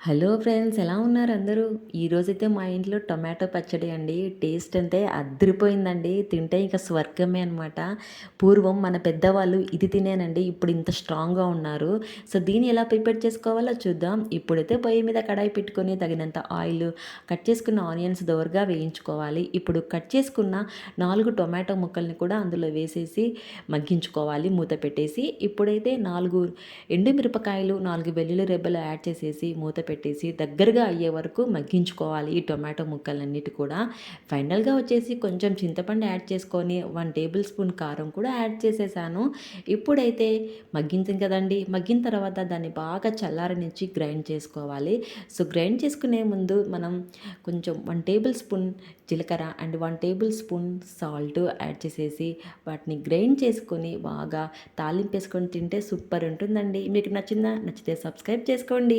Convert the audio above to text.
Hello friends, ఎలా ఉన్నారు అందరూ? ఈరోజైతే మా ఇంట్లో టొమాటో పచ్చడి అండి. టేస్ట్ అంటే అద్దిరిపోయిందండి. తింటే ఇక స్వర్గమే అనమాట. పూర్వం మన పెద్దవాళ్ళు ఇది తినేనండి ఇప్పుడు ఇంత స్ట్రాంగ్‌గా ఉన్నారు. సో, దీన్ని ఎలా ప్రిపేర్ చేసుకోవాలో చూద్దాం. ఇప్పుడైతే పొయ్యి మీద కడాయి పెట్టుకొని తగినంత ఆయిల్, కట్ చేసుకున్న ఆనియన్స్ దోరగా వేయించుకోవాలి. ఇప్పుడు కట్ చేసుకున్న 4 టొమాటో ముక్కల్ని కూడా అందులో వేసేసి మగ్గించుకోవాలి మూత పెట్టేసి. ఇప్పుడైతే 4 ఎండుమిరపకాయలు, 4 వెల్లుల్లి రెబ్బలు యాడ్ చేసేసి మూత పెట్టేసి దగ్గరగా అయ్యే వరకు మగ్గించుకోవాలి ఈ టొమాటో ముక్కలన్నిటి కూడా. ఫైనల్గా వచ్చేసి కొంచెం చింతపండు యాడ్ చేసుకొని 1 టేబుల్ స్పూన్ కారం కూడా యాడ్ చేసేసాను. ఇప్పుడైతే మగ్గించింది కదండి, మగ్గిన తర్వాత దాన్ని బాగా చల్లారనిచ్చి గ్రైండ్ చేసుకోవాలి. సో, గ్రైండ్ చేసుకునే ముందు మనం కొంచెం 1 టేబుల్ స్పూన్ జీలకర్ర and 1 table spoon salt add చేసేసి వాటిని గ్రైండ్ చేసుకొని బాగా తాలింపేసుకొని తింటే సూపర్ ఉంటుందండి. మీకు నచ్చిందా? నచ్చితే సబ్స్క్రైబ్ చేసుకోండి.